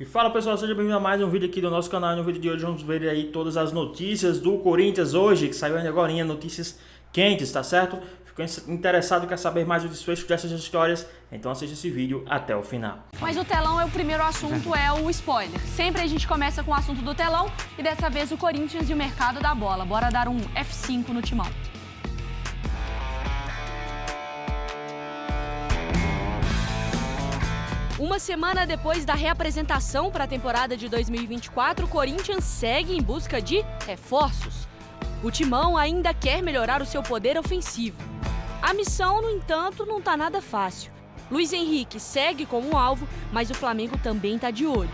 E fala pessoal, seja bem-vindo a mais um vídeo aqui do nosso canal. No vídeo de hoje vamos ver aí todas as notícias do Corinthians hoje, que saiu agora, notícias quentes, tá certo? Ficou interessado e quer saber mais o desfecho dessas histórias? Então assista esse vídeo até o final. Mas o telão o primeiro assunto é o spoiler. Sempre a gente começa com o assunto do telão e dessa vez o Corinthians e o mercado da bola. Bora dar um F5 no timão. Uma semana depois da reapresentação para a temporada de 2024, o Corinthians segue em busca de reforços. O Timão ainda quer melhorar o seu poder ofensivo. A missão, no entanto, não está nada fácil. Luiz Henrique segue como alvo, mas o Flamengo também está de olho.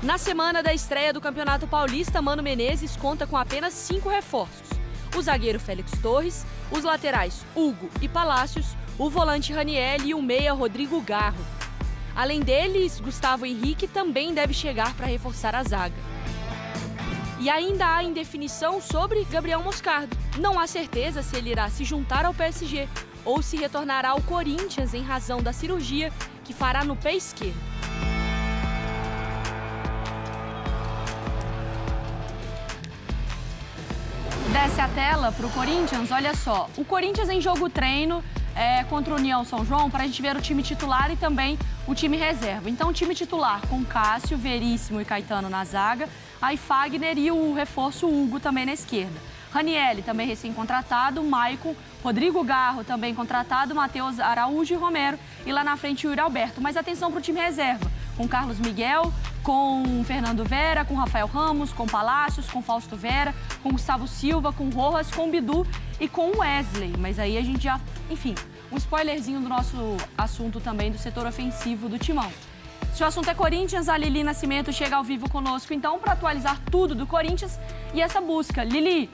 Na semana da estreia do Campeonato Paulista, Mano Menezes conta com apenas 5 reforços. O zagueiro Félix Torres, os laterais Hugo e Palácios, o volante Raniel e o meia Rodrigo Garro. Além deles, Gustavo Henrique também deve chegar para reforçar a zaga. E ainda há indefinição sobre Gabriel Moscardo. Não há certeza se ele irá se juntar ao PSG ou se retornará ao Corinthians em razão da cirurgia que fará no pé esquerdo. Desce a tela para o Corinthians, olha só. O Corinthians em jogo treino contra o União São João, para a gente ver o time titular e também o time reserva. Então, o time titular com Cássio, Veríssimo e Caetano na zaga, aí Fagner e o reforço Hugo também na esquerda. Raniel também recém-contratado, Maicon, Rodrigo Garro também contratado, Matheus Araújo e Romero. E lá na frente o Yuri Alberto. Mas atenção para o time reserva, com Carlos Miguel, com Fernando Vera, com Rafael Ramos, com Palácios, com Fausto Vera, com Gustavo Silva, com Rojas, com Bidu e com Wesley. Mas aí a gente já, enfim, um spoilerzinho do nosso assunto também do setor ofensivo do Timão. Se o assunto é Corinthians, a Lili Nascimento chega ao vivo conosco, então, para atualizar tudo do Corinthians e essa busca. Lili,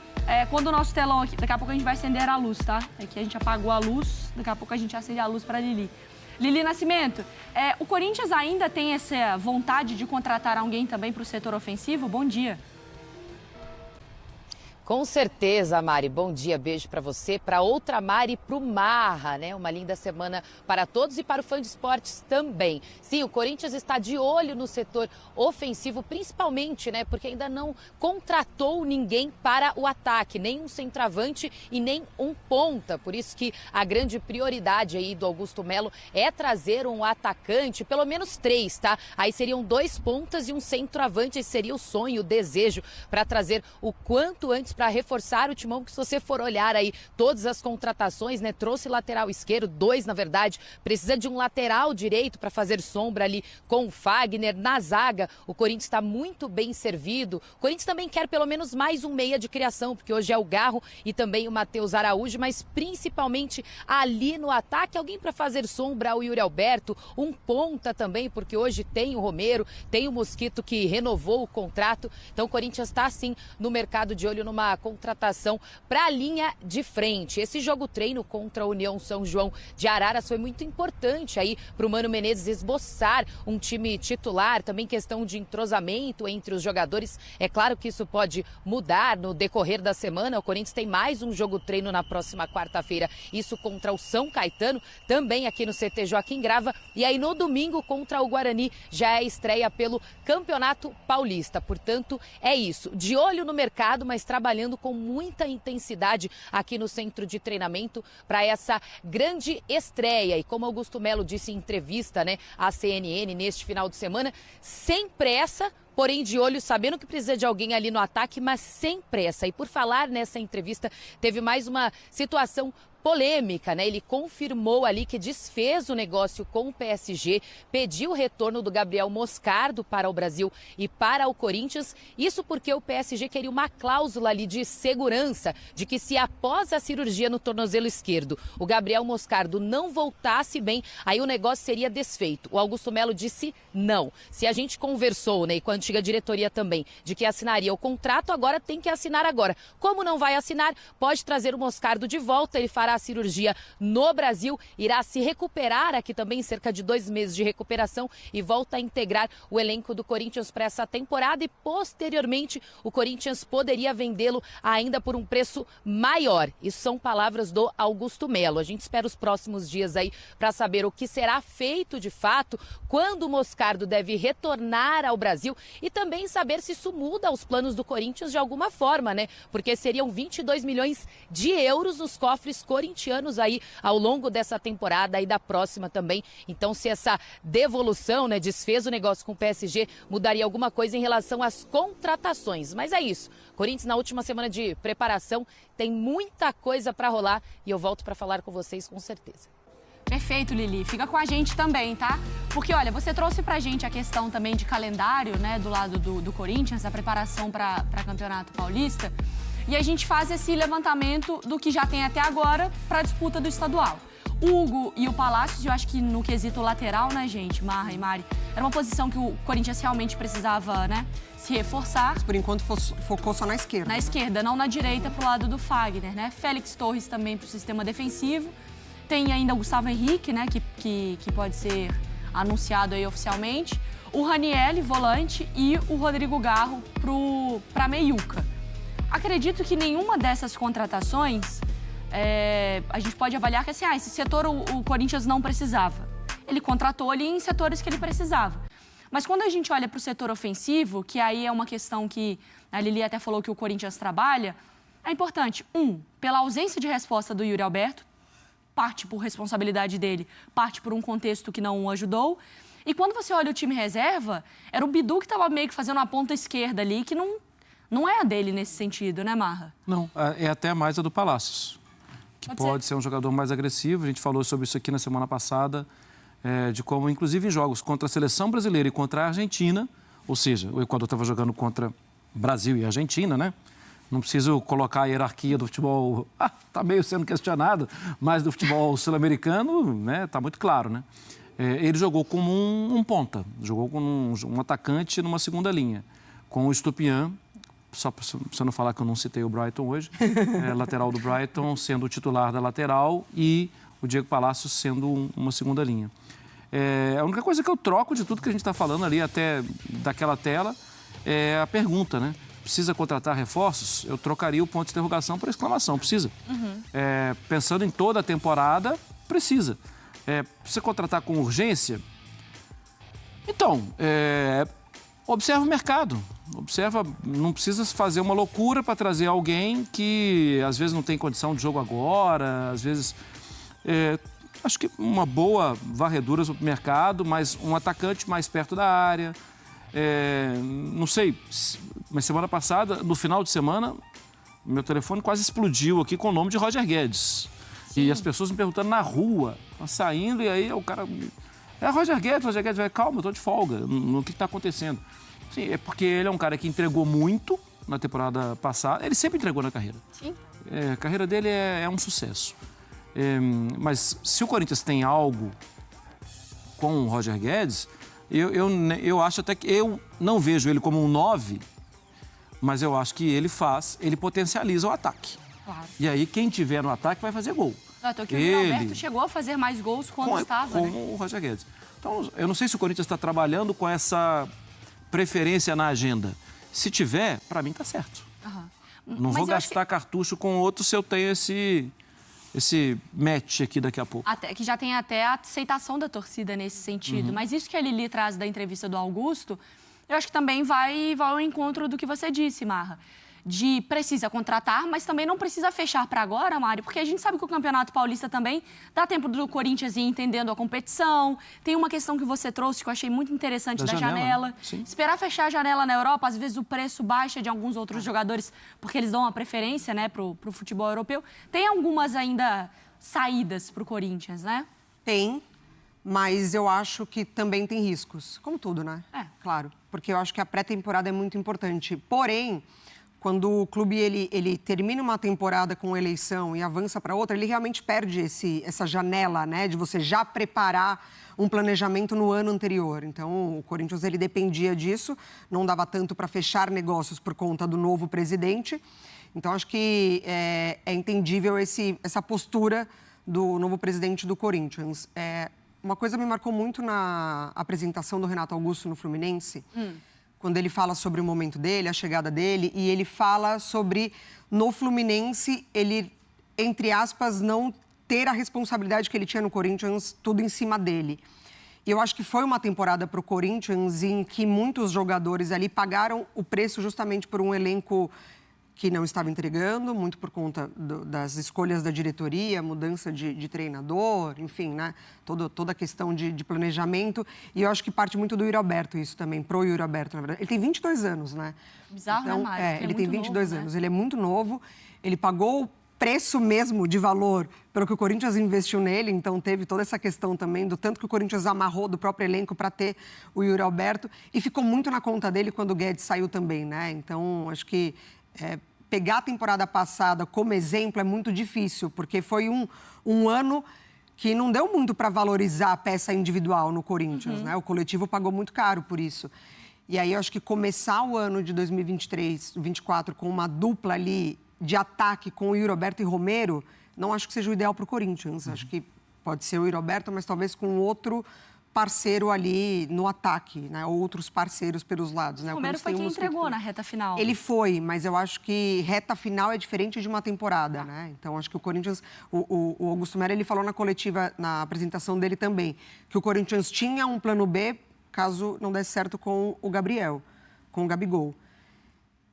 quando o nosso telão aqui, daqui a pouco a gente vai acender a luz, tá? Aqui a gente apagou a luz, daqui a pouco a gente acende a luz para a Lili. Lili Nascimento, o Corinthians ainda tem essa vontade de contratar alguém também para o setor ofensivo? Bom dia. Com certeza, Mari. Bom dia, beijo para você, para outra Mari, para o Marra, né? Uma linda semana para todos e para o fã de esportes também. Sim, o Corinthians está de olho no setor ofensivo, principalmente, né? Porque ainda não contratou ninguém para o ataque, nem um centroavante e nem um ponta. Por isso que a grande prioridade aí do Augusto Melo é trazer um atacante, pelo menos 3, tá? Aí seriam 2 pontas e um centroavante, esse seria o sonho, o desejo para trazer o quanto antes para reforçar o Timão, que se você for olhar aí todas as contratações, né, trouxe lateral esquerdo, 2 na verdade, precisa de um lateral direito para fazer sombra ali com o Fagner. Na zaga, o Corinthians está muito bem servido. O Corinthians também quer pelo menos mais um meia de criação, porque hoje é o Garro e também o Matheus Araújo, mas principalmente ali no ataque, alguém para fazer sombra ao Yuri Alberto, um ponta também, porque hoje tem o Romero, tem o Mosquito que renovou o contrato, então o Corinthians está sim no mercado de olho numa contratação para a linha de frente. Esse jogo treino contra a União São João de Araras foi muito importante aí para o Mano Menezes esboçar um time titular, também questão de entrosamento entre os jogadores. É claro que isso pode mudar no decorrer da semana. O Corinthians tem mais um jogo treino na próxima quarta-feira, isso contra o São Caetano, também aqui no CT Joaquim Grava, e aí no domingo contra o Guarani já é estreia pelo Campeonato Paulista. Portanto, é isso, de olho no mercado, mas trabalhando com muita intensidade aqui no centro de treinamento para essa grande estreia. E como Augusto Melo disse em entrevista, né, à CNN neste final de semana, sem pressa, porém de olho, sabendo que precisa de alguém ali no ataque, mas sem pressa. E por falar nessa entrevista, teve mais uma situação polêmica, né? Ele confirmou ali que desfez o negócio com o PSG, pediu o retorno do Gabriel Moscardo para o Brasil e para o Corinthians. Isso porque o PSG queria uma cláusula ali de segurança, de que se após a cirurgia no tornozelo esquerdo, o Gabriel Moscardo não voltasse bem, aí o negócio seria desfeito. O Augusto Melo disse não. Se a gente conversou, né, e quando antiga diretoria também, de que assinaria o contrato, agora tem que assinar agora. Como não vai assinar, pode trazer o Moscardo de volta, ele fará a cirurgia no Brasil, irá se recuperar aqui também, cerca de 2 meses de recuperação, e volta a integrar o elenco do Corinthians para essa temporada, e posteriormente o Corinthians poderia vendê-lo ainda por um preço maior. Isso são palavras do Augusto Melo. A gente espera os próximos dias aí para saber o que será feito de fato, quando o Moscardo deve retornar ao Brasil, e também saber se isso muda os planos do Corinthians de alguma forma, né? Porque seriam 22 milhões de euros nos cofres corintianos aí ao longo dessa temporada e da próxima também. Então, se essa devolução, né, desfez o negócio com o PSG, mudaria alguma coisa em relação às contratações. Mas é isso. Corinthians na última semana de preparação, tem muita coisa para rolar e eu volto para falar com vocês com certeza. Perfeito, Lili. Fica com a gente também, tá? Porque, olha, você trouxe pra gente a questão também de calendário, né, do lado do Corinthians, a preparação para Campeonato Paulista. E a gente faz esse levantamento do que já tem até agora para a disputa do estadual. O Hugo e o Palácios, eu acho que no quesito lateral, né, gente, Marra e Mari, era uma posição que o Corinthians realmente precisava, né, se reforçar. Mas por enquanto focou só na esquerda. Na esquerda, não na direita, pro lado do Fagner, né? Félix Torres também pro sistema defensivo. Tem ainda o Gustavo Henrique, né, que pode ser anunciado aí oficialmente. O Ranieri, volante, e o Rodrigo Garro para meiuca. Acredito que nenhuma dessas contratações a gente pode avaliar que assim, esse setor o Corinthians não precisava. Ele contratou ali em setores que ele precisava. Mas quando a gente olha para o setor ofensivo, que aí é uma questão que a Lili até falou que o Corinthians trabalha, é importante, pela ausência de resposta do Yuri Alberto, parte por responsabilidade dele, parte por um contexto que não o ajudou. E quando você olha o time reserva, era o Bidu que estava meio que fazendo uma ponta esquerda ali, que não é a dele nesse sentido, né, Marra? Não, é até mais a do Palácios, que pode ser um jogador mais agressivo. A gente falou sobre isso aqui na semana passada, de como, inclusive, em jogos contra a seleção brasileira e contra a Argentina, ou seja, o Equador estava jogando contra Brasil e Argentina, né? Não preciso colocar a hierarquia do futebol, está meio sendo questionado, mas do futebol sul-americano, né, está muito claro, né? Ele jogou como um ponta, jogou como um atacante numa segunda linha, com o Estupiñán, só para você não falar que eu não citei o Brighton hoje, lateral do Brighton sendo o titular da lateral e o Diego Palacios sendo uma segunda linha. A única coisa que eu troco de tudo que a gente está falando ali, até daquela tela, é a pergunta, né? Precisa contratar reforços? Eu trocaria o ponto de interrogação por exclamação. Precisa. Pensando em toda a temporada, precisa. Precisa contratar com urgência? Então, observa o mercado. Observa, não precisa fazer uma loucura para trazer alguém que às vezes não tem condição de jogo agora, às vezes... acho que uma boa varredura sobre o mercado, mas um atacante mais perto da área... não sei, mas semana passada, no final de semana, meu telefone quase explodiu aqui com o nome de Roger Guedes. Sim. E as pessoas me perguntando na rua, saindo, e aí o cara... Roger Guedes, vai, calma, eu tô de folga, no que está acontecendo. Sim, é porque ele é um cara que entregou muito na temporada passada, ele sempre entregou na carreira. Sim. A carreira dele é um sucesso. Mas se o Corinthians tem algo com o Roger Guedes... Eu acho até que eu não vejo ele como um 9, mas eu acho que ele potencializa o ataque. Claro. E aí quem tiver no ataque vai fazer gol. O Yuri Alberto chegou a fazer mais gols quando estava, né? Com o Roger Guedes. Então, eu não sei se o Corinthians está trabalhando com essa preferência na agenda. Se tiver, para mim tá certo. Não vou gastar cartucho com outro se eu tenho esse match aqui daqui a pouco. Que já tem até a aceitação da torcida nesse sentido. Mas isso que a Lili traz da entrevista do Augusto, eu acho que também vai ao encontro do que você disse, Marra. De precisa contratar, mas também não precisa fechar para agora, Mário, porque a gente sabe que o Campeonato Paulista também dá tempo do Corinthians ir entendendo a competição. Tem uma questão que você trouxe que eu achei muito interessante da janela. Esperar fechar a janela na Europa, às vezes o preço baixa de alguns outros jogadores, porque eles dão uma preferência, né, pro futebol europeu. Tem algumas ainda saídas pro Corinthians, né? Tem, mas eu acho que também tem riscos, como tudo, né? Claro, porque eu acho que a pré-temporada é muito importante. Porém, quando o clube ele termina uma temporada com eleição e avança para outra, ele realmente perde essa janela, né, de você já preparar um planejamento no ano anterior. Então, o Corinthians ele dependia disso, não dava tanto para fechar negócios por conta do novo presidente. Então, acho que é entendível essa postura do novo presidente do Corinthians. Uma coisa me marcou muito na apresentação do Renato Augusto no Fluminense, quando ele fala sobre o momento dele, a chegada dele, e ele fala sobre, no Fluminense, ele, entre aspas, não ter a responsabilidade que ele tinha no Corinthians, tudo em cima dele. E eu acho que foi uma temporada para o Corinthians em que muitos jogadores ali pagaram o preço justamente por um elenco que não estava entregando, muito por conta das escolhas da diretoria, mudança de treinador, enfim, né? Toda a questão de planejamento. E eu acho que parte muito do Yuri Alberto isso também, pro Yuri Alberto, na verdade. Ele tem 22 anos, né? Bizarro, então, né, Mário? ele tem 22 novo, anos, né? ele é muito novo, ele pagou o preço mesmo de valor pelo que o Corinthians investiu nele, então teve toda essa questão também do tanto que o Corinthians amarrou do próprio elenco para ter o Yuri Alberto, e ficou muito na conta dele quando o Guedes saiu também, né? Então, acho que pegar a temporada passada como exemplo é muito difícil, porque foi um ano que não deu muito para valorizar a peça individual no Corinthians, né? O coletivo pagou muito caro por isso. E aí, eu acho que começar o ano de 2023, 2024, com uma dupla ali de ataque com o Yuri Alberto e Romero, não acho que seja o ideal para o Corinthians. Acho que pode ser o Yuri Alberto, mas talvez com outro parceiro ali no ataque, né? Outros parceiros pelos lados, né? O Romero foi quem entregou na reta final. Ele foi, mas eu acho que reta final é diferente de uma temporada, né? Então, acho que o Corinthians... O Augusto Melo, ele falou na coletiva, na apresentação dele também, que o Corinthians tinha um plano B caso não desse certo com o Gabriel, com o Gabigol.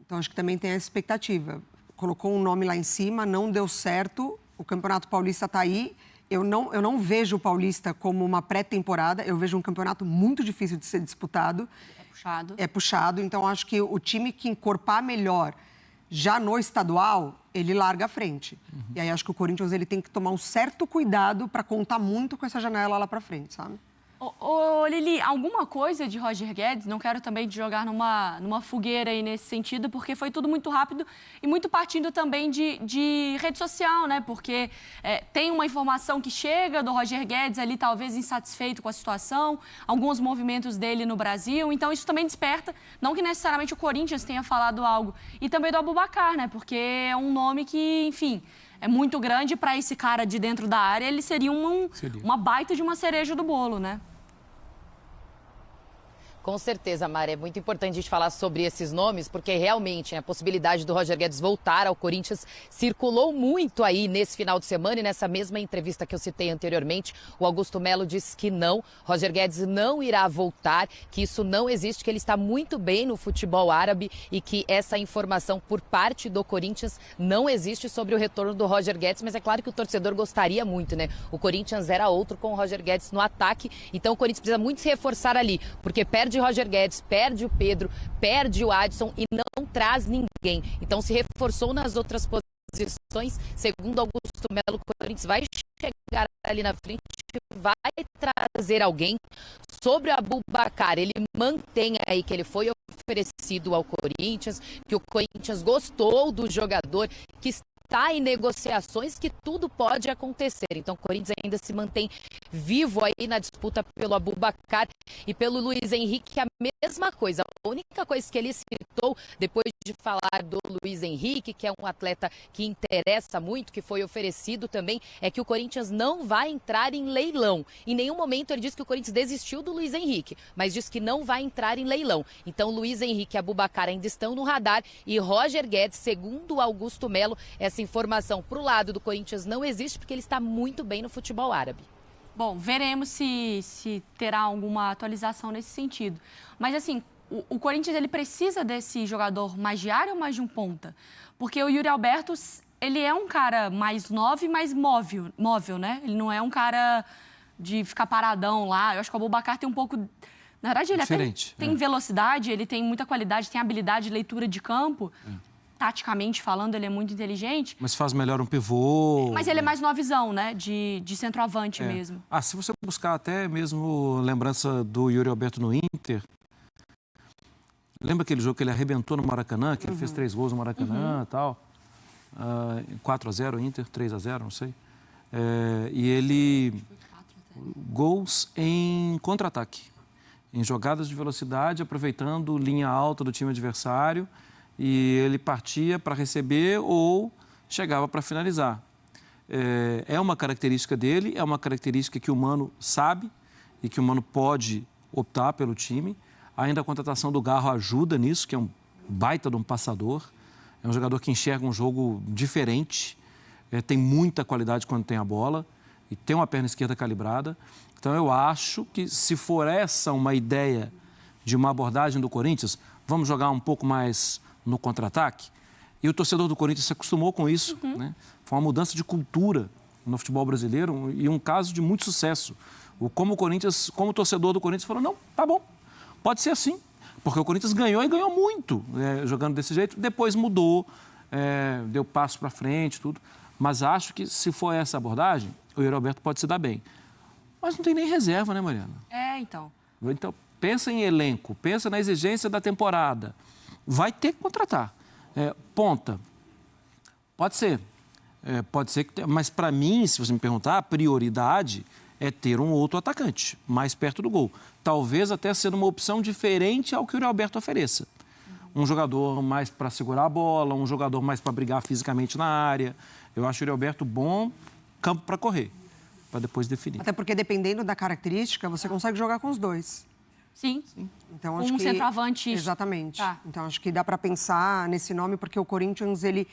Então, acho que também tem essa expectativa. Colocou um nome lá em cima, não deu certo, o Campeonato Paulista está aí. Eu não vejo o Paulista como uma pré-temporada, eu vejo um campeonato muito difícil de ser disputado. É puxado. É puxado, então acho que o time que encorpar melhor já no estadual, ele larga à frente. E aí acho que o Corinthians ele tem que tomar um certo cuidado para contar muito com essa janela lá para frente, sabe? Ô, Lili, alguma coisa de Roger Guedes, não quero também te jogar numa fogueira aí nesse sentido, porque foi tudo muito rápido e muito partindo também de rede social, né? Porque tem uma informação que chega do Roger Guedes ali, talvez insatisfeito com a situação, alguns movimentos dele no Brasil, então isso também desperta, não que necessariamente o Corinthians tenha falado algo, e também do Aboubakar, né? Porque é um nome que, enfim... é muito grande para esse cara de dentro da área, ele seria uma baita de uma cereja do bolo, né? Com certeza, Mari, é muito importante a gente falar sobre esses nomes, porque realmente a possibilidade do Roger Guedes voltar ao Corinthians circulou muito aí nesse final de semana, e nessa mesma entrevista que eu citei anteriormente, o Augusto Melo disse que não, Roger Guedes não irá voltar, que isso não existe, que ele está muito bem no futebol árabe e que essa informação por parte do Corinthians não existe sobre o retorno do Roger Guedes, mas é claro que o torcedor gostaria muito, né? O Corinthians era outro com o Roger Guedes no ataque, então o Corinthians precisa muito se reforçar ali, porque perde Roger Guedes, perde o Pedro, perde o Adson e não traz ninguém. Então se reforçou nas outras posições. Segundo Augusto Melo, o Corinthians vai chegar ali na frente, vai trazer alguém. Sobre o Aboubakar, ele mantém aí que ele foi oferecido ao Corinthians, que o Corinthians gostou do jogador, que está em negociações, que tudo pode acontecer. Então o Corinthians ainda se mantém vivo aí na disputa pelo Aboubakar e pelo Luiz Henrique, a mesma coisa. A única coisa que ele citou, depois de falar do Luiz Henrique, que é um atleta que interessa muito, que foi oferecido também, é que o Corinthians não vai entrar em leilão. Em nenhum momento ele disse que o Corinthians desistiu do Luiz Henrique, mas disse que não vai entrar em leilão. Então Luiz Henrique e Aboubakar ainda estão no radar, e Roger Guedes, segundo Augusto Melo, essa informação para o lado do Corinthians não existe, porque ele está muito bem no futebol árabe. Bom, veremos se terá alguma atualização nesse sentido. Mas assim, o Corinthians ele precisa desse jogador mais de área ou mais de um ponta? Porque o Yuri Alberto, ele é um cara mais 9, mais móvel, né? Ele não é um cara de ficar paradão lá. Eu acho que o Aboubakar tem um pouco... Na verdade, ele até tem velocidade, ele tem muita qualidade, tem habilidade de leitura de campo. Taticamente falando, ele é muito inteligente. Mas faz melhor um pivô. Mas ele é mais novizão, né? De centroavante mesmo. Se você buscar até mesmo lembrança do Yuri Alberto no Inter, Lembra aquele jogo que ele arrebentou no Maracanã, que ele fez 3 gols no Maracanã e tal? 4-0 Inter, 3-0, não sei. E ele... Gols em contra-ataque, em jogadas de velocidade, aproveitando linha alta do time adversário, e ele partia para receber ou chegava para finalizar. É uma característica dele, é uma característica que o Mano sabe e que o Mano pode optar pelo time. Ainda a contratação do Garro ajuda nisso, que é um baita de um passador. É um jogador que enxerga um jogo diferente, tem muita qualidade quando tem a bola e tem uma perna esquerda calibrada. Então, eu acho que se for essa uma ideia de uma abordagem do Corinthians, vamos jogar um pouco mais no contra-ataque. E o torcedor do Corinthians se acostumou com isso, né? Foi uma mudança de cultura no futebol brasileiro e um caso de muito sucesso. Como o torcedor do Corinthians falou, não, tá bom, pode ser assim. Porque o Corinthians ganhou e ganhou muito jogando desse jeito. Depois mudou, deu passo para frente, tudo. Mas acho que se for essa abordagem, o Yuri Alberto pode se dar bem. Mas não tem nem reserva, né, Mariana? Então. Então, pensa em elenco, pensa na exigência da temporada. Vai ter que contratar. Ponta. Pode ser. Pode ser que... Mas, para mim, se você me perguntar, a prioridade é ter um outro atacante, mais perto do gol. Talvez até sendo uma opção diferente ao que o Yuri Alberto ofereça. Um jogador mais para segurar a bola, um jogador mais para brigar fisicamente na área. Eu acho o Yuri Alberto bom campo para correr, para depois definir. Até porque, dependendo da característica, você consegue jogar com os dois. Sim. Então, acho que... centroavante. Exatamente. Tá. Então, acho que dá para pensar nesse nome, porque o Corinthians, ele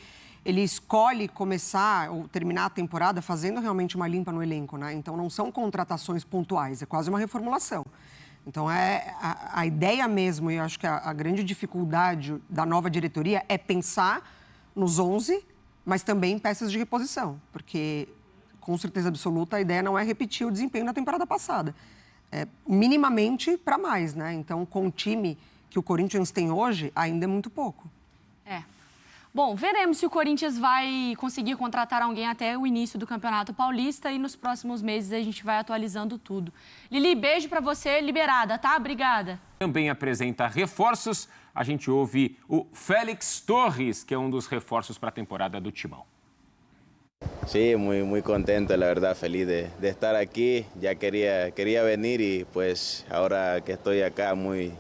escolhe começar ou terminar a temporada fazendo realmente uma limpa no elenco, né? Então, não são contratações pontuais, é quase uma reformulação. Então, a ideia mesmo, e eu acho que a grande dificuldade da nova diretoria é pensar nos 11, mas também em peças de reposição, porque, com certeza absoluta, a ideia não é repetir o desempenho da temporada passada. Minimamente para mais, né? Então, com o time que o Corinthians tem hoje, ainda é muito pouco. Bom, veremos se o Corinthians vai conseguir contratar alguém até o início do Campeonato Paulista e nos próximos meses a gente vai atualizando tudo. Lili, beijo pra você, liberada, tá? Obrigada. Também apresenta reforços. A gente ouve o Félix Torres, que é um dos reforços para a temporada do Timão. Sí, muy contento, la verdad, feliz de estar aquí. Ya quería venir y pues ahora que estoy acá muy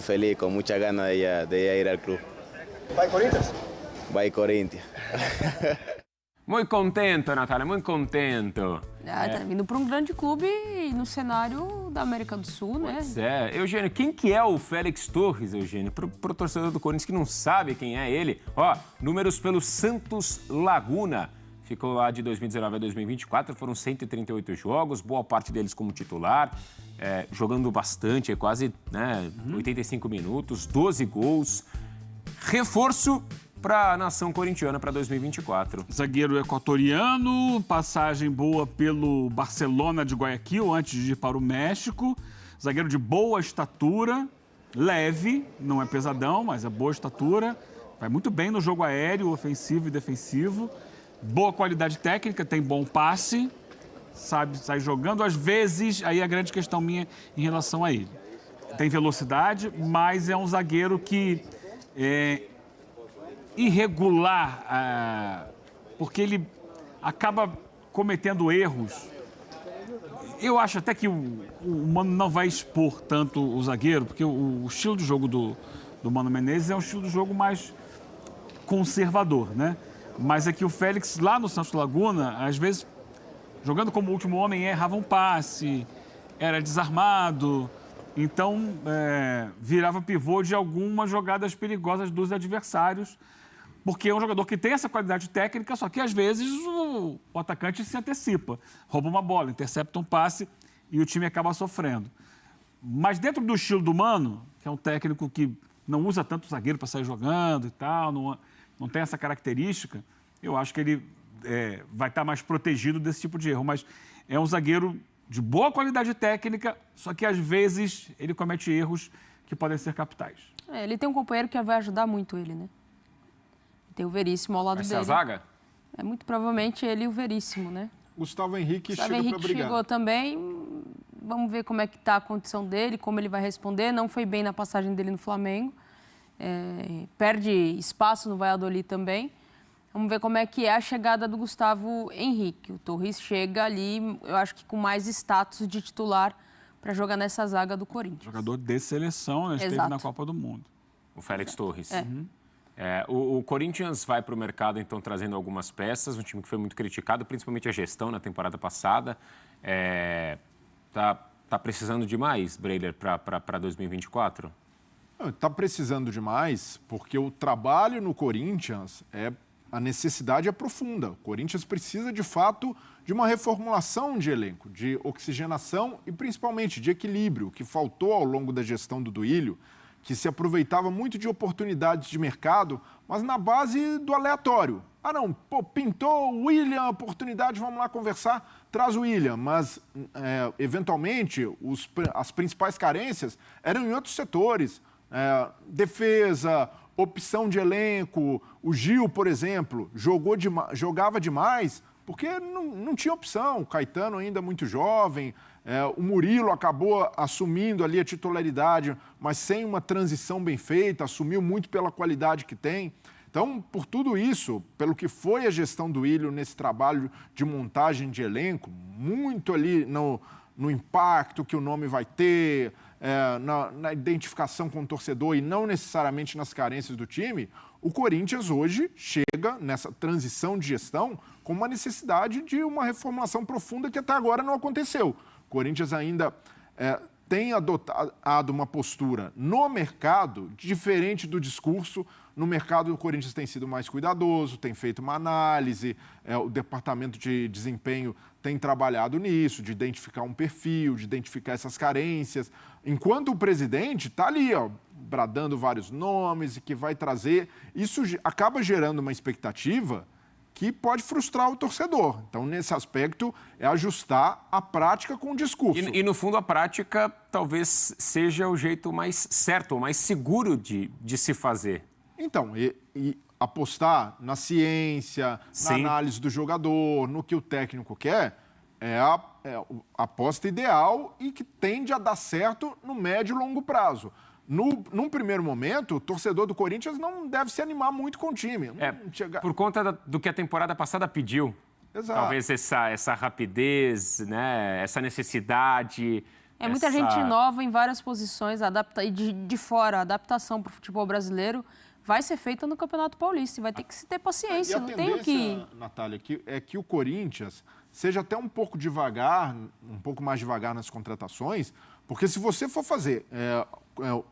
feliz, con muchas ganas de ya ir al club. Vai Corinthians? Vai Corinthians. Muito contento, Natália, muito contento. Tá vindo para um grande clube no cenário da América do Sul, né? Pois Eugênio, quem que é o Félix Torres, Eugênio? Pro torcedor do Corinthians que não sabe quem é ele, números pelo Santos Laguna. Ficou lá de 2019 a 2024, foram 138 jogos, boa parte deles como titular, jogando bastante, quase 85 minutos, 12 gols. Reforço para a nação corintiana para 2024. Zagueiro equatoriano, passagem boa pelo Barcelona de Guayaquil antes de ir para o México. Zagueiro de boa estatura, leve, não é pesadão, mas é boa estatura. Vai muito bem no jogo aéreo, ofensivo e defensivo. Boa qualidade técnica, tem bom passe, sabe sair jogando. Às vezes, aí a grande questão minha em relação a ele. Tem velocidade, mas é um zagueiro que é irregular, porque ele acaba cometendo erros. Eu acho até que o Mano não vai expor tanto o zagueiro, porque o estilo de jogo do Mano Menezes é um estilo de jogo mais conservador, né? Mas é que o Félix, lá no Santos Laguna, às vezes, jogando como último homem, errava um passe, era desarmado, então virava pivô de algumas jogadas perigosas dos adversários, porque é um jogador que tem essa qualidade técnica, só que às vezes o atacante se antecipa, rouba uma bola, intercepta um passe e o time acaba sofrendo. Mas dentro do estilo do Mano, que é um técnico que não usa tanto o zagueiro para sair jogando e tal, não tem essa característica, eu acho que ele vai estar mais protegido desse tipo de erro. Mas é um zagueiro de boa qualidade técnica, só que às vezes ele comete erros que podem ser capitais. Ele tem um companheiro que vai ajudar muito ele, né? Tem o Veríssimo ao lado dele. Essa zaga? Muito provavelmente ele e o Veríssimo, né? Gustavo Henrique Gustavo chega para Henrique brigar. chegou também. Vamos ver como é que está a condição dele, como ele vai responder. Não foi bem na passagem dele no Flamengo. perde espaço no Valladolid também. Vamos ver como é que é a chegada do Gustavo Henrique. O Torres chega ali, eu acho que com mais status de titular para jogar nessa zaga do Corinthians. Jogador de seleção, né? Esteve na Copa do Mundo. O Félix Torres. É. O Corinthians vai para o mercado, então, trazendo algumas peças. Um time que foi muito criticado, principalmente a gestão na temporada passada. Tá precisando de mais, Breiler, para 2024? Está precisando demais porque o trabalho no Corinthians, a necessidade é profunda. O Corinthians precisa, de fato, de uma reformulação de elenco, de oxigenação e, principalmente, de equilíbrio, que faltou ao longo da gestão do Duílio, que se aproveitava muito de oportunidades de mercado, mas na base do aleatório. Ah, não, pintou o William, oportunidade, vamos lá conversar, traz o William. Mas, eventualmente, as principais carências eram em outros setores. Defesa, opção de elenco. O Gil, por exemplo, jogava demais porque não tinha opção. O Caetano ainda muito jovem. O Murilo acabou assumindo ali a titularidade, mas sem uma transição bem feita, assumiu muito pela qualidade que tem. Então, por tudo isso, pelo que foi a gestão do Duílio nesse trabalho de montagem de elenco, muito ali no impacto que o nome vai ter, na identificação com o torcedor e não necessariamente nas carências do time, o Corinthians hoje chega nessa transição de gestão com uma necessidade de uma reformulação profunda que até agora não aconteceu. O Corinthians ainda tem adotado uma postura no mercado diferente do discurso. No mercado, o Corinthians tem sido mais cuidadoso, tem feito uma análise, o departamento de desempenho tem trabalhado nisso, de identificar um perfil, de identificar essas carências, enquanto o presidente está ali, bradando vários nomes e que vai trazer. Isso acaba gerando uma expectativa que pode frustrar o torcedor. Então, nesse aspecto, é ajustar a prática com o discurso. E no fundo, a prática talvez seja o jeito mais certo, ou mais seguro de se fazer. Então, e apostar na ciência, na análise do jogador, no que o técnico quer, é a aposta ideal e que tende a dar certo no médio e longo prazo. Num primeiro momento, o torcedor do Corinthians não deve se animar muito com o time. Por conta do que a temporada passada pediu. Exato. Talvez essa rapidez, né? Essa necessidade. Muita gente nova em várias posições, e de fora, a adaptação para o futebol brasileiro vai ser feita no Campeonato Paulista. Vai ter que se ter paciência, não tem o que... Natália, é que o Corinthians seja até um pouco mais devagar nas contratações, porque se você for fazer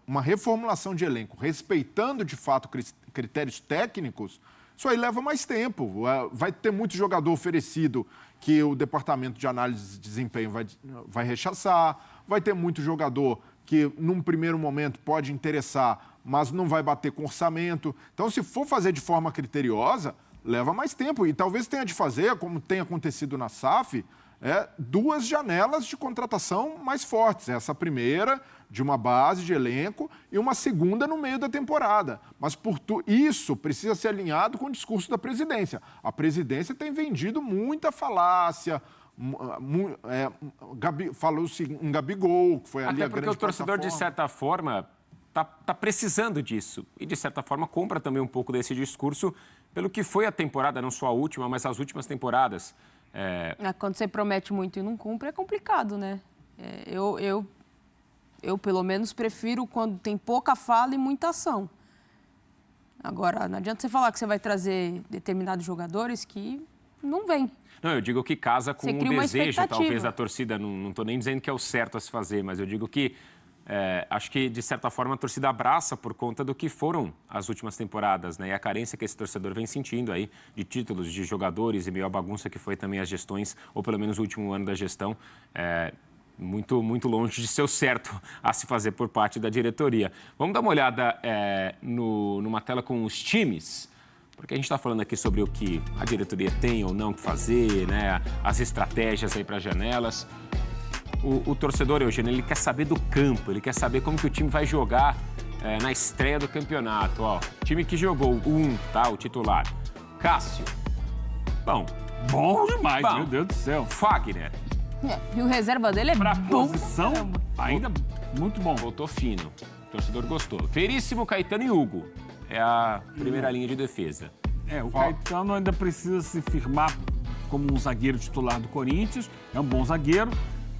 uma reformulação de elenco, respeitando de fato critérios técnicos, isso aí leva mais tempo. Vai ter muito jogador oferecido que o departamento de análise de desempenho vai rechaçar, vai ter muito jogador que num primeiro momento pode interessar, mas não vai bater com orçamento. Então, se for fazer de forma criteriosa, leva mais tempo. E talvez tenha de fazer, como tem acontecido na SAF, 2 janelas de contratação mais fortes. Essa primeira, de uma base de elenco, e uma segunda no meio da temporada. Mas isso precisa ser alinhado com o discurso da presidência. A presidência tem vendido muita falácia. Falou-se em Gabigol, que foi ali a grande plataforma. Até porque o torcedor, de certa forma, tá precisando disso. E, de certa forma, compra também um pouco desse discurso pelo que foi a temporada, não só a última, mas as últimas temporadas. Quando você promete muito e não cumpre, é complicado, né? Eu, pelo menos, prefiro quando tem pouca fala e muita ação. Agora, não adianta você falar que você vai trazer determinados jogadores que não vêm. Não, eu digo que casa com o desejo, talvez, da torcida. Não estou nem dizendo que é o certo a se fazer, mas eu digo que acho que, de certa forma, a torcida abraça por conta do que foram as últimas temporadas, né? E a carência que esse torcedor vem sentindo aí de títulos, de jogadores e meio a bagunça que foi também as gestões, ou pelo menos o último ano da gestão, muito, muito longe de ser o certo a se fazer por parte da diretoria. Vamos dar uma olhada numa tela com os times, porque a gente está falando aqui sobre o que a diretoria tem ou não que fazer, né? As estratégias aí para janelas. O torcedor, Eugênio, ele quer saber do campo, ele quer saber como que o time vai jogar na estreia do campeonato. Time que jogou o titular. Cássio. Bom demais, meu Deus do céu. Fagner. E o reserva dele é pra bom. Posição, ainda muito bom. Voltou fino. O torcedor gostou. Veríssimo, Caetano e Hugo. É a primeira linha de defesa. O Caetano ainda precisa se firmar como um zagueiro titular do Corinthians. É um bom zagueiro.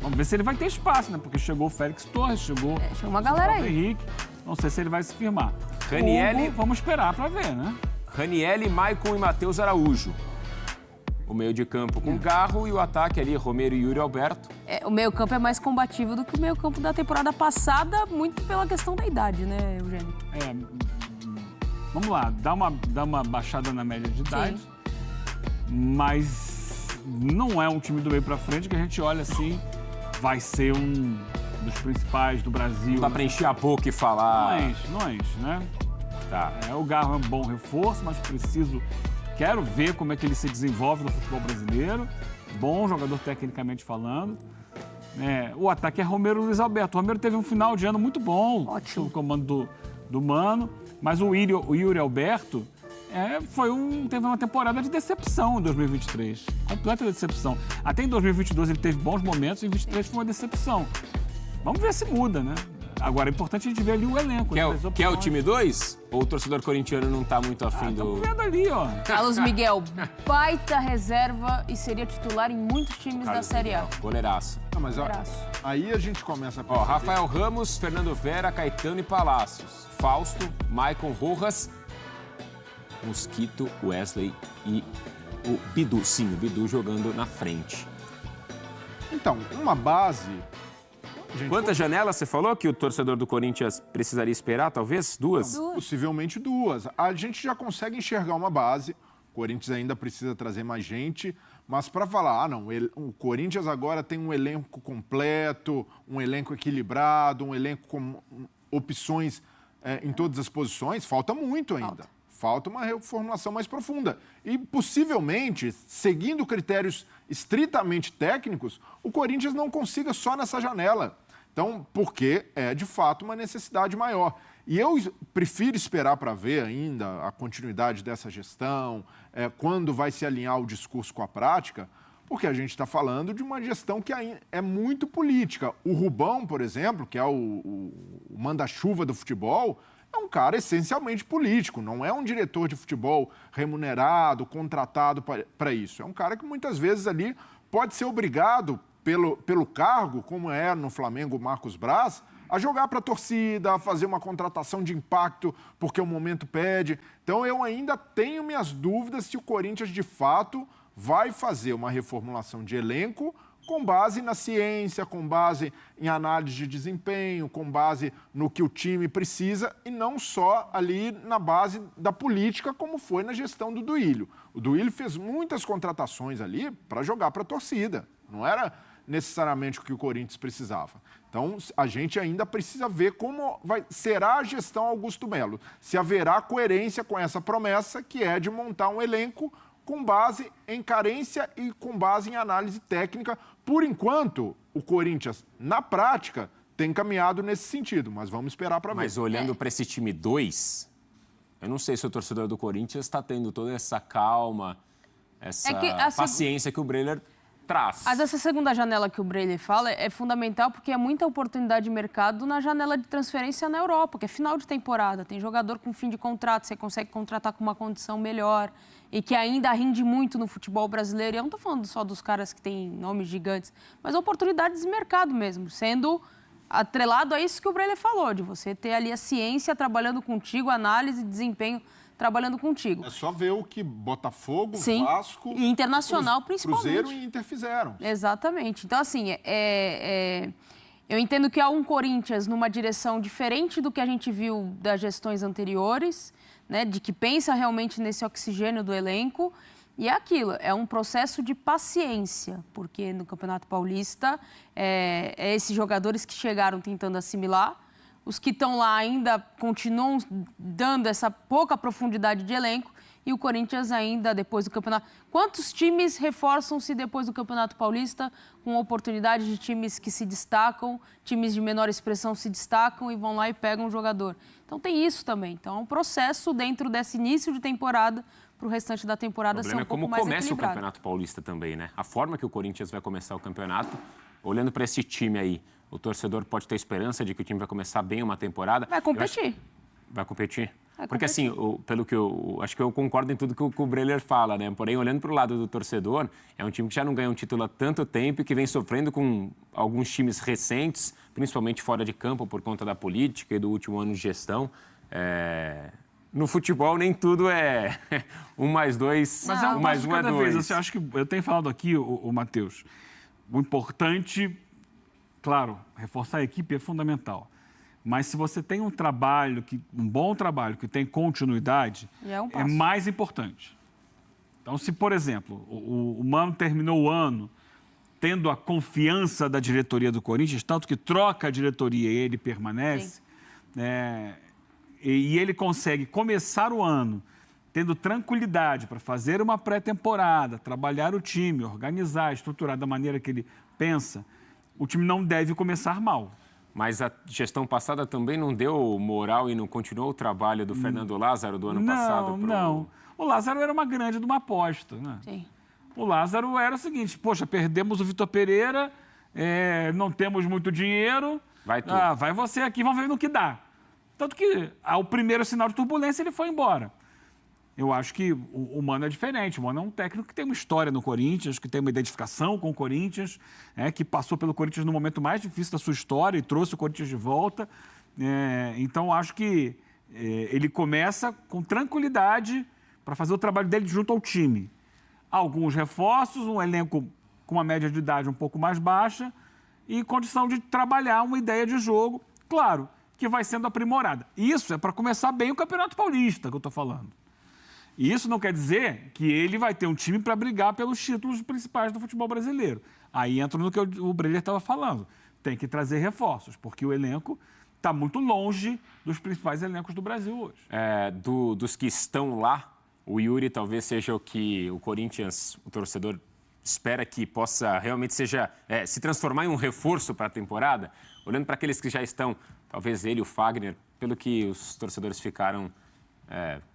Vamos ver se ele vai ter espaço, né? Porque chegou o Félix Torres, chegou uma galera aí. O Henrique. Não sei se ele vai se firmar. Ranieri, vamos esperar para ver, né? Ranieri, Maicon e Matheus Araújo. O meio de campo com Garro e o ataque ali, Romero e Yuri Alberto. O meio campo é mais combativo do que o meio campo da temporada passada, muito pela questão da idade, né, Eugênio? Vamos lá, dá uma baixada na média de idade, mas não é um time do meio para frente que a gente olha assim, vai ser um dos principais do Brasil. Não dá para encher a boca e falar. Não enche, né? Tá. O Garro é um bom reforço, mas quero ver como é que ele se desenvolve no futebol brasileiro. Bom jogador tecnicamente falando. O ataque é Romero e Luiz Alberto. O Romero teve um final de ano muito bom. Ótimo. No comando do Mano. Mas o Yuri Alberto teve uma temporada de decepção em 2023. Completa decepção. Até em 2022 ele teve bons momentos e em 2023 foi uma decepção. Vamos ver se muda, né? Agora, é importante a gente ver ali o elenco. Quer o time 2? Ou o torcedor corintiano não tá muito afim do... Estamos vendo ali, ó. Carlos Miguel, baita reserva e seria titular em muitos times da Série A. Goleiraço. Não, mas aí a gente começa a... Rafael Ramos, Fernando Vera, Caetano e Palácios. Fausto, Maicon Rojas, Mosquito, Wesley e o Bidu. Sim, o Bidu jogando na frente. Então, uma base... Quantas janelas você falou que o torcedor do Corinthians precisaria esperar? Talvez? Duas? Possivelmente 2. A gente já consegue enxergar uma base. O Corinthians ainda precisa trazer mais gente. Mas para falar, o Corinthians agora tem um elenco completo, um elenco equilibrado, um elenco com opções em todas as posições, falta muito ainda. Falta uma reformulação mais profunda. E, possivelmente, seguindo critérios estritamente técnicos, o Corinthians não consiga só nessa janela. Então, porque é, de fato, uma necessidade maior. E eu prefiro esperar para ver ainda a continuidade dessa gestão, quando vai se alinhar o discurso com a prática, porque a gente está falando de uma gestão que é muito política. O Rubão, por exemplo, que é o manda-chuva do futebol, é um cara essencialmente político, não é um diretor de futebol remunerado, contratado para isso. É um cara que muitas vezes ali pode ser obrigado pelo cargo, como é no Flamengo o Marcos Braz, a jogar para a torcida, a fazer uma contratação de impacto porque o momento pede. Então eu ainda tenho minhas dúvidas se o Corinthians de fato vai fazer uma reformulação de elenco com base na ciência, com base em análise de desempenho, com base no que o time precisa e não só ali na base da política, como foi na gestão do Duílio. O Duílio fez muitas contratações ali para jogar para a torcida, não era necessariamente o que o Corinthians precisava. Então, a gente ainda precisa ver como será a gestão Augusto Melo, se haverá coerência com essa promessa, que é de montar um elenco com base em carência e com base em análise técnica. Por enquanto, o Corinthians, na prática, tem caminhado nesse sentido, mas vamos esperar para ver. Mas olhando para esse time 2, eu não sei se o torcedor do Corinthians está tendo toda essa calma, essa paciência que o Breler traz. Mas essa segunda janela que o Breler fala é fundamental porque é muita oportunidade de mercado na janela de transferência na Europa, que é final de temporada. Tem jogador com fim de contrato, você consegue contratar com uma condição melhor e que ainda rende muito no futebol brasileiro. E eu não estou falando só dos caras que têm nomes gigantes, mas oportunidades de mercado mesmo, sendo atrelado a isso que o Breler falou, de você ter ali a ciência trabalhando contigo, análise, desempenho trabalhando contigo. É só ver o que Botafogo, Sim, Vasco, e Internacional principalmente. Cruzeiro e Inter fizeram. Exatamente. Então, assim, eu entendo que há um Corinthians numa direção diferente do que a gente viu das gestões anteriores, né, de que pensa realmente nesse oxigênio do elenco. E é aquilo, é um processo de paciência, porque no Campeonato Paulista, esses jogadores que chegaram tentando assimilar, os que estão lá ainda continuam dando essa pouca profundidade de elenco e o Corinthians ainda depois do campeonato. Quantos times reforçam-se depois do Campeonato Paulista com oportunidade de times que se destacam, times de menor expressão se destacam e vão lá e pegam um jogador? Então tem isso também. Então é um processo dentro desse início de temporada para o restante da temporada ser um pouco mais equilibrado. O problema é como começa o Campeonato Paulista também, né? A forma que o Corinthians vai começar o campeonato, olhando para esse time aí, o torcedor pode ter esperança de que o time vai começar bem uma temporada. Vai competir. Vai competir? Vai Porque competir. assim, pelo que acho que eu concordo em tudo que o Breler fala, né? Porém, olhando para o lado do torcedor, é um time que já não ganha um título há tanto tempo e que vem sofrendo com alguns times recentes, principalmente fora de campo por conta da política e do último ano de gestão. No futebol nem tudo é 1 mais 2, Mas é um mais passo 1 é cada 2. vez. Eu acho que eu tenho falado aqui, o Matheus, o importante, claro, reforçar a equipe é fundamental. Mas se você tem um bom trabalho que tem continuidade, é mais importante. Então, se, por exemplo, o Mano terminou o ano tendo a confiança da diretoria do Corinthians, tanto que troca a diretoria e ele permanece, e ele consegue começar o ano tendo tranquilidade para fazer uma pré-temporada, trabalhar o time, organizar, estruturar da maneira que ele pensa, o time não deve começar mal. Mas a gestão passada também não deu moral e não continuou o trabalho do Fernando Lázaro do ano passado? Não. O Lázaro era uma grande de uma aposta, né? Sim. O Lázaro era o seguinte, poxa, perdemos o Vitor Pereira, não temos muito dinheiro, vai tu. Vai você aqui, vamos ver no que dá. Tanto que, ao primeiro sinal de turbulência, ele foi embora. Eu acho que o Mano é diferente. O Mano é um técnico que tem uma história no Corinthians, que tem uma identificação com o Corinthians, que passou pelo Corinthians no momento mais difícil da sua história e trouxe o Corinthians de volta. Então, acho que ele começa com tranquilidade para fazer o trabalho dele junto ao time. Alguns reforços, um elenco com uma média de idade um pouco mais baixa e condição de trabalhar uma ideia de jogo, claro, que vai sendo aprimorada. Isso é para começar bem o Campeonato Paulista, que eu estou falando. E isso não quer dizer que ele vai ter um time para brigar pelos títulos principais do futebol brasileiro. Aí entra no que o Breler estava falando. Tem que trazer reforços, porque o elenco está muito longe dos principais elencos do Brasil hoje. Dos que estão lá, o Yuri talvez seja o que o Corinthians, o torcedor, espera que possa realmente se transformar em um reforço para a temporada. Olhando para aqueles que já estão, talvez ele, o Fagner, pelo que os torcedores ficaram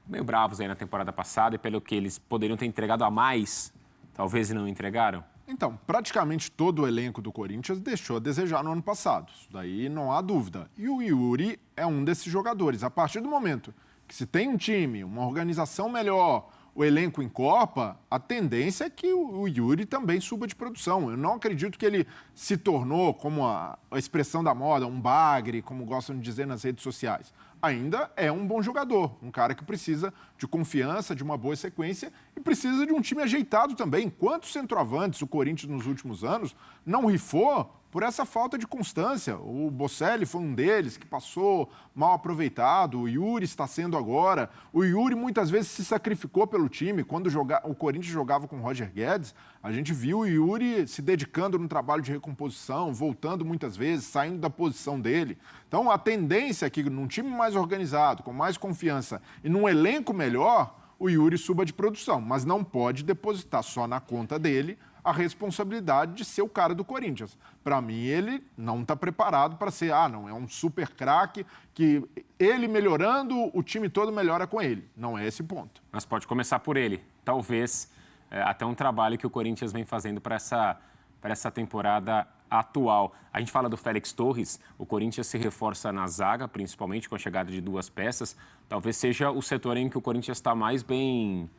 meio bravos aí na temporada passada e pelo que eles poderiam ter entregado a mais, talvez e não entregaram? Então, praticamente todo o elenco do Corinthians deixou a desejar no ano passado. Isso daí não há dúvida. E o Yuri é um desses jogadores. A partir do momento que se tem um time, uma organização melhor, o elenco encorpa, a tendência é que o Yuri também suba de produção. Eu não acredito que ele se tornou, como a expressão da moda, um bagre, como gostam de dizer nas redes sociais. Ainda é um bom jogador, um cara que precisa de confiança, de uma boa sequência e precisa de um time ajeitado também. Quantos centroavantes o Corinthians nos últimos anos não rifou por essa falta de constância? O Bocelli foi um deles que passou mal aproveitado, o Yuri está sendo agora. O Yuri muitas vezes se sacrificou pelo time. Quando o Corinthians jogava com o Roger Guedes, a gente viu o Yuri se dedicando no trabalho de recomposição, voltando muitas vezes, saindo da posição dele. Então, a tendência é que num time mais organizado, com mais confiança e num elenco melhor, o Yuri suba de produção, mas não pode depositar só na conta dele a responsabilidade de ser o cara do Corinthians. Para mim, ele não está preparado para ser, não, é um super craque, que ele melhorando, o time todo melhora com ele. Não é esse ponto. Mas pode começar por ele. Talvez até um trabalho que o Corinthians vem fazendo para essa temporada atual. A gente fala do Félix Torres, o Corinthians se reforça na zaga, principalmente com a chegada de 2 peças. Talvez seja o setor em que o Corinthians está mais bem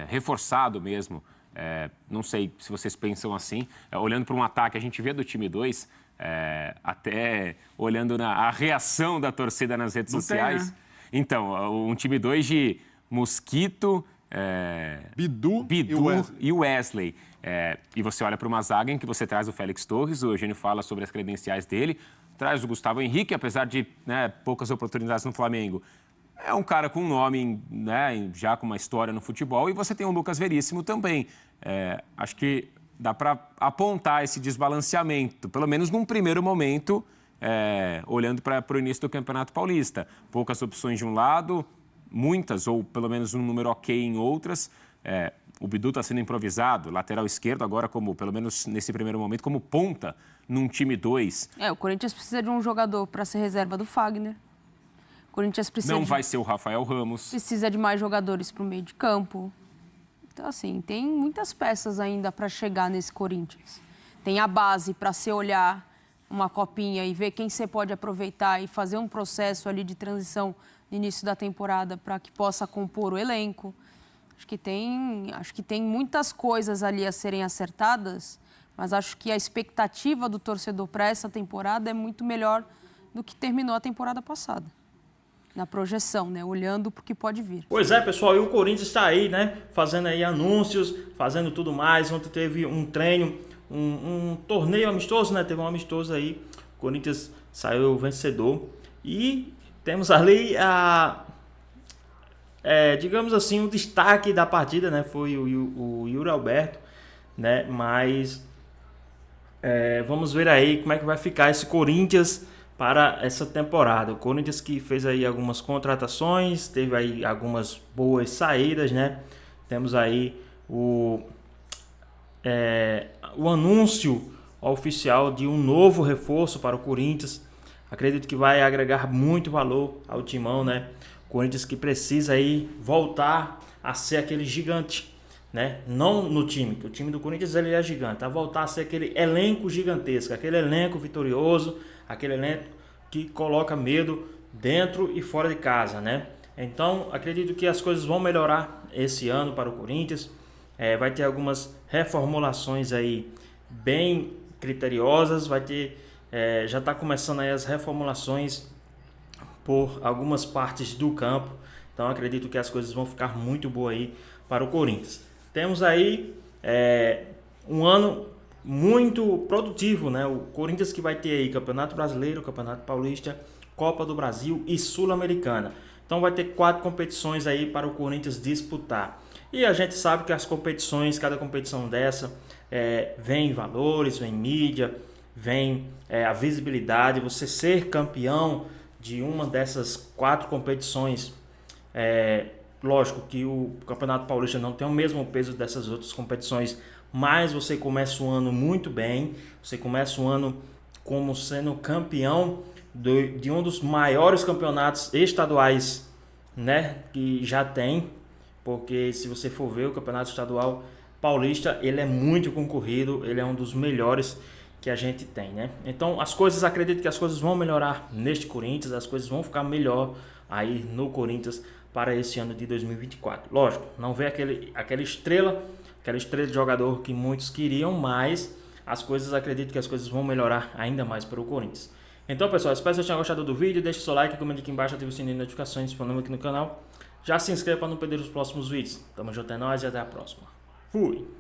reforçado mesmo. Não sei se vocês pensam assim. Olhando para um ataque, a gente vê do time 2, até olhando a reação da torcida nas redes sociais. Tem, né? Então, um time 2 de Mosquito, Bidu e Wesley. E você olha para uma zaga em que você traz o Félix Torres, o Eugênio fala sobre as credenciais dele, traz o Gustavo Henrique, apesar de poucas oportunidades no Flamengo. É um cara com um nome, já com uma história no futebol, e você tem o Lucas Veríssimo também. Acho que dá para apontar esse desbalanceamento, pelo menos num primeiro momento, olhando para o início do Campeonato Paulista. Poucas opções de um lado, muitas, ou pelo menos um número ok em outras. O Bidu está sendo improvisado, lateral esquerdo agora, como pelo menos nesse primeiro momento, como ponta num time 2. O Corinthians precisa de um jogador para ser reserva do Fagner. O Corinthians precisa Não vai ser o Rafael Ramos. Precisa de mais jogadores para o meio de campo. Então, assim, tem muitas peças ainda para chegar nesse Corinthians. tem a base para você olhar uma copinha e ver quem você pode aproveitar e fazer um processo ali de transição no início da temporada para que possa compor o elenco. Acho que tem muitas coisas ali a serem acertadas, mas acho que a expectativa do torcedor para essa temporada é muito melhor do que terminou a temporada passada. Na projeção, né? Olhando para o que pode vir. Pois é, pessoal, e o Corinthians está aí, né? Fazendo aí anúncios, fazendo tudo mais. Ontem teve um treino, um torneio amistoso, né? Teve um amistoso aí. O Corinthians saiu vencedor. E temos ali digamos assim, o destaque da partida, né? Foi o Yuri Alberto, né? Mas vamos ver aí como é que vai ficar esse Corinthians para essa temporada. O Corinthians que fez aí algumas contratações, teve aí algumas boas saídas, né? Temos aí o anúncio oficial de um novo reforço para o Corinthians. Acredito que vai agregar muito valor ao timão, né? O Corinthians que precisa aí voltar a ser aquele gigante, né? Não no time, que o time do Corinthians ele é gigante, a voltar a ser aquele elenco gigantesco, aquele elenco vitorioso, aquele elenco que coloca medo dentro e fora de casa, né? Então, acredito que as coisas vão melhorar esse ano para o Corinthians. Vai ter algumas reformulações aí bem criteriosas, vai ter, já está começando aí as reformulações por algumas partes do campo. Então, acredito que as coisas vão ficar muito boas aí para o Corinthians. Temos aí um ano muito produtivo, né? O Corinthians que vai ter aí Campeonato Brasileiro, Campeonato Paulista, Copa do Brasil e Sul-Americana. Então vai ter 4 competições aí para o Corinthians disputar. E a gente sabe que as competições, cada competição dessa, vem valores, vem mídia, vem a visibilidade. Você ser campeão de uma dessas 4 competições, lógico que o Campeonato Paulista não tem o mesmo peso dessas outras competições, mas você começa o ano muito bem, você começa o ano como sendo campeão de um dos maiores campeonatos estaduais, né, que já tem, porque se você for ver o Campeonato Estadual Paulista, ele é muito concorrido, ele é um dos melhores que a gente tem, né? Então acredito que as coisas vão melhorar neste Corinthians, as coisas vão ficar melhor aí no Corinthians para esse ano de 2024. Lógico, não vê aquela estrela de jogador que muitos queriam, mas acredito que as coisas vão melhorar ainda mais para o Corinthians. Então, pessoal, espero que vocês tenham gostado do vídeo. Deixe seu like, comente aqui embaixo, ative o sininho de notificações, disponível aqui no canal. Já se inscreva para não perder os próximos vídeos. Tamo junto, é nóis e até a próxima. Fui!